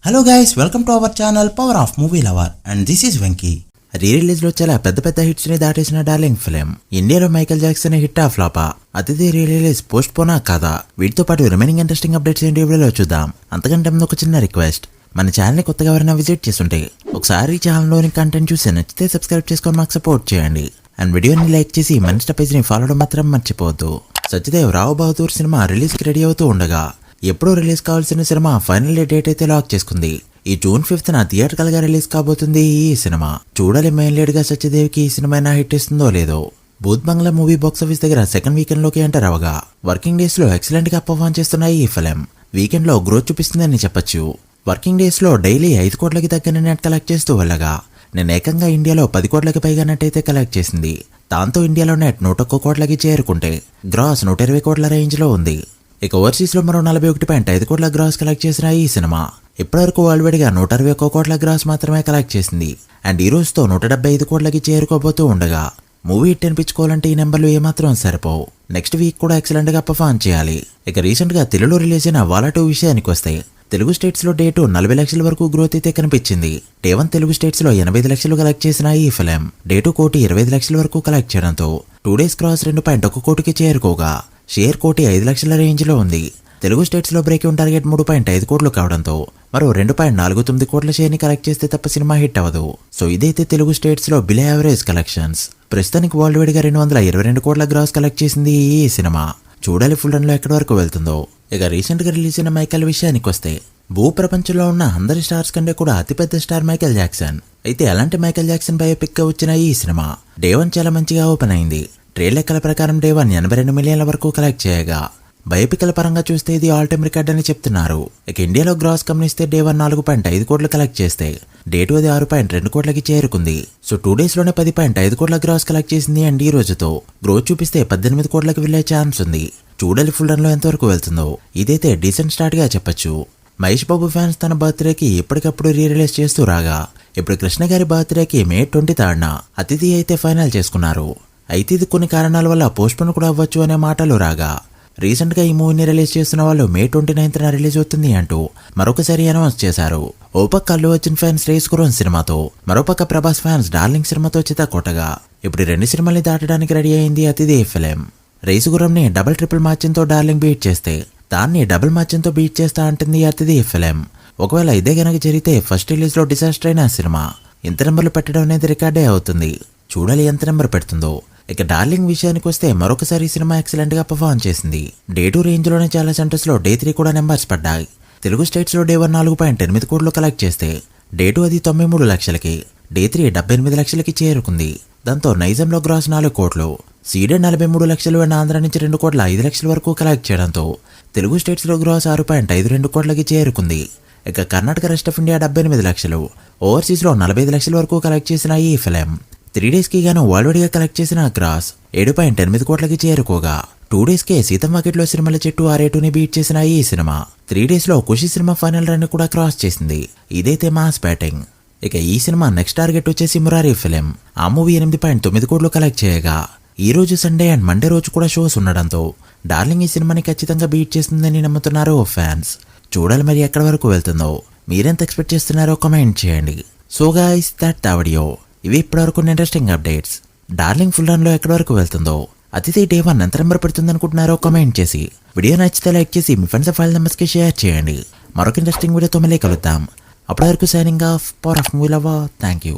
Hello guys, welcome to our channel power of movie lover and this is Venky. Release లో చాలా పెద్ద hits ని దాటేసిన darling film ఇండియాలో Michael Jackson hit ఆ ఫ్లాపా, అతిథి రిలీజ్ పోస్ట్ పోనా కాదా, వీటితో పాటు రిమైనింగ్ ఇంట్రెస్టింగ్ అప్డేట్స్ ఏంటి వీడియోలో చూద్దాం. అంతకంటే ముందు ఒక చిన్న రిక్వెస్ట్, మన ఛానల్ ని కొత్తగా ఎవరైనా విజిట్ చేస్తుంటే ఒకసారి ఛానల్ లోని కంటెంట్ చూసి నచ్చితే సబ్స్క్రైబ్ చేసుకొని మాకు సపోర్ట్ చేయండి అండ్ వీడియోని లైక్ చేసి మన ఇన్స్టా పేజ్ ని ఫాలో అవడం మాత్రం మర్చిపోవద్దు. సత్యదేవ్ రావు బహదూర్ సినిమా రిలీజ్ కి రెడీ అవుతూ ఉండగా ఎప్పుడో రిలీజ్ కావాల్సిన సినిమా ఫైనల్ డేట్ అయితే లాక్ చేసుకుంది. ఈ జూన్ 5th థియేటర్కల్ గా రిలీజ్ కాబోతుంది ఈ సినిమా. చూడాలి మెయిన్ లీడ్ గా సత్యదేవ్ కి ఈ సినిమా హిట్ ఇస్తుందో లేదో. భూత్ బంగ్లా మూవీ బాక్స్ ఆఫీస్ దగ్గర సెకండ్ వీకెండ్ లోకి ఎంటర్ అవగా వర్కింగ్ డేస్ లో ఎక్సలెంట్ గా పర్ఫార్మ్ చేస్తున్నాయి ఈ ఫిల్మ్. వీకెండ్ లో గ్రోత్ చూపిస్తుందని చెప్పొచ్చు. వర్కింగ్ డేస్ లో డైలీ 5 కోట్లకి తగ్గని నెట్ కలెక్ట్ చేస్తూ వెళ్ళగా నేను ఏకంగా ఇండియాలో 10 కోట్లకి పైగా నెట్ అయితే కలెక్ట్ చేసింది. దాంతో ఇండియాలో నెట్ 101 కోట్లకి చేరుకుంటే గ్రాస్ 120 కోట్ల రేంజ్ లో ఉంది. ఇక ఓవర్సీస్ లో మరో 41.5 కోట్ల గ్రాస్ కలెక్ట్ చేసిన ఈ సినిమా ఇప్పటివరకు వరల్డ్ వైడ్ గా 161 కోట్ల గ్రాస్ మాత్రమే కలెక్ట్ చేసింది. అండ్ ఈ రోజుతో 175 కోట్లకి చేరుకోబోతూ ఉండగా మూవీ హిట్ అనిపించుకోవాలంటే ఈ నెంబర్లు ఏమాత్రం సరిపోవు. నెక్స్ట్ వీక్ కూడా ఎక్సలెంట్ గా పర్ఫార్మ్ చేయాలి. ఇక రీసెంట్ గా తెలుగులో రిలీజ్ అయిన వాలా 2 విషయానికి వస్తే తెలుగు స్టేట్స్ లో డే 2 40 లక్షల వరకు గ్రోత్ అయితే కనిపించింది. డే 1 తెలుగు స్టేట్స్ లో 85 లక్షలు కలెక్ట్ చేసిన ఈ ఫిల్మ్ డే 2 1,25 లక్షల వరకు కలెక్ట్ చేయడంతో 2 డేస్ క్రాస్ 2.1 కోటికి చేరుకోగా షేర్ 5 లక్షల రేంజ్ లో ఉంది. తెలుగు స్టేట్స్ లో బ్రేక్ టార్గెట్ 3.5 కోట్లు కావడంతో మరో 2.49 కోట్ల షేర్ ని కలెక్ట్ చేస్తే తప్ప సినిమా హిట్ అవ్వదు. సో ఇదైతే తెలుగు స్టేట్స్ లో బిలో యావరేజ్ కలెక్షన్స్. ప్రస్తుతానికి వరల్డ్ వైడ్ గా 222 కోట్ల గ్రాస్ కలెక్ట్ చేసింది ఈ సినిమా. చూడాలి ఫుల్ రన్ లో ఎక్కడి వరకు వెళ్తుందో. ఇక రీసెంట్ గా రిలీజ్ అయిన మైకేల్ విషయానికి వస్తే భూ ప్రపంచంలో ఉన్న అందరి స్టార్స్ కంటే కూడా అతిపెద్ద స్టార్ మైకేల్ జాక్సన్. అయితే అలాంటి మైకేల్ జాక్సన్ బయోపిక్ గా వచ్చిన ఈ సినిమా డే 1 చాలా మంచిగా ఓపెన్ అయింది. ట్రేడ్ లెక్కల ప్రకారం డే 1 82 మిలియన్ల వరకు కలెక్ట్ చేయగా బయోపికల పరంగా చూస్తే ఇది ఆల్ టైమ్ రికార్డ్ అని చెప్తున్నారు. ఇక ఇండియాలో గ్రాస్ గమనిస్తే డే 1 4.5 కోట్లు కలెక్ట్ చేస్తే డే 2 అది 6.2 కోట్లకి చేరుకుంది. సో 2 డేస్ లోనే 10.5 కోట్ల గ్రాస్ కలెక్ట్ చేసింది. అండ్ ఈ రోజుతో గ్రోత్ చూపిస్తే 18 కోట్లకి వెళ్లే ఛాన్స్ ఉంది. చూడాలి ఫుల్ రన్ లో ఎంతవరకు వెళ్తుందో. ఇదైతే డీసెంట్ స్టార్ట్ గా చెప్పొచ్చు. మహేష్ బాబు ఫ్యాన్స్ తన బర్త్డేకి ఎప్పటికప్పుడు రిలీజ్ చేస్తూ రాగా ఇప్పుడు కృష్ణ గారి బర్త్డేకి మే 23 అతిథి అయితే ఫైనల్ చేసుకున్నారు. అయితే ఇది కొన్ని కారణాల వల్ల పోస్ట్పోన్ కూడా అవ్వచ్చు అనే మాటలు రాగా రీసెంట్ గా ఈ మూవీని రిలీజ్ చేస్తున్న వాళ్ళు మే 29న రిలీజ్ అవుతుంది అంటూ మరొకసారి అనౌన్స్ చేశారు. ఓ పక్క అల్లు అర్జున్ ఫ్యాన్స్ రేస్ గుర్రం సినిమాతో, మరోపక్క ప్రభాస్ ఫ్యాన్స్ డార్లింగ్ సినిమాతో చిత్త కొట్టగా ఇప్పుడు 2 సినిమాల్ని దాటడానికి రెడీ అయింది అతిథి ఫిల్మ్. రేసు గుర్రంని డబుల్ ట్రిపుల్ మార్జిన్ తో డార్లింగ్ బీట్ చేస్తే దాన్ని డబుల్ మార్జిన్ తో బీట్ చేస్తా అంటుంది అతిథి ఫిల్మ్. ఒకవేళ ఇదే గనక జరిగితే ఫస్ట్ రిలీజ్ లో డిసాస్టర్ అయిన సినిమా ఇంత నెంబర్లు పెట్టడం అనేది రికార్డే అవుతుంది. చూడాలి ఎంత నెంబర్ పెడుతుందో. ఇక డార్లింగ్ విషయానికి వస్తే మరొకసారి ఈ సినిమా ఎక్సలెంట్ గా పర్ఫార్మ్ చేసింది. డే 2 రేంజ్ లోనే చాలా సెంటర్స్ లో డే 3 కూడా నెంబర్స్ పడ్డాయి. తెలుగు స్టేట్స్ లో డే 1 4.8 కోట్లు కలెక్ట్ చేస్తే డే 2 అది 93 లక్షలకి, డే 3 78 లక్షలకి చేరుకుంది. దాంతో నైజంలో గ్రాస్ 4 కోట్లు, సీడెడ్ 43 లక్షలు అండ్ ఆంధ్ర నుంచి 2.5 లక్షల వరకు కలెక్ట్ చేయడంతో తెలుగు స్టేట్స్ లో గ్రాస్ 6.52 కోట్లకి చేరుకుంది. ఇక కర్ణాటక రెస్ట్ ఆఫ్ ఇండియా 78 లక్షలు, ఓవర్సీస్ లో 45 లక్షల వరకు కలెక్ట్ చేసిన ఈ ఫిల్మ్ 3 డేస్ కి గాను వరల్డ్ వైడ్ గా కలెక్ట్ చేసిన గ్రాస్ 7.8 కోట్లకి చేరుకోగా 2 డేస్ కే సీతం వాకిట్లో సినిమాల చెట్టు R2ని బీట్ చేసిన ఈ సినిమా 3 డేస్ లో ఖుషి సినిమా ఫైనల్ రన్ కూడా క్రాస్ చేసింది. ఇదైతే మాస్ బ్యాటింగ్. ఇక ఈ సినిమా నెక్స్ట్ టార్గెట్ వచ్చేసి మురారి ఫిల్మ్. ఆ మూవీ 8.9 కోట్లు కలెక్ట్ చేయగా ఈ రోజు సండే అండ్ మండే రోజు కూడా షోస్ ఉండడంతో డార్లింగ్ ఈ సినిమాని ఖచ్చితంగా బీట్ చేస్తుందని నమ్ముతున్నారు ఫ్యాన్స్. చూడాలి మరి ఎక్కడి వరకు వెళ్తుందో. మీరెంత ఎక్స్పెక్ట్ చేస్తున్నారో కామెంట్ చేయండి. So guys that the video. ఇవి ఇప్పటివరకు interesting updates. Darling full run లో ఎక్కడి వరకు వెళ్తుందో, అతిథి డే 1 ఎంత నెంబర్ పెడుతుంది అనుకుంటున్నారో కామెంట్ చేసి వీడియో నచ్చితే లైక్ చేసి మీ ఫ్రెండ్స్ ఫైల్ నెంబర్స్ కి షేర్ చేయండి. మరొక ఇంట్రెస్టింగ్ వీడియోతో మళ్ళీ కలుద్దాం. అప్పటి వరకు signing off power of movie lover. Thank you.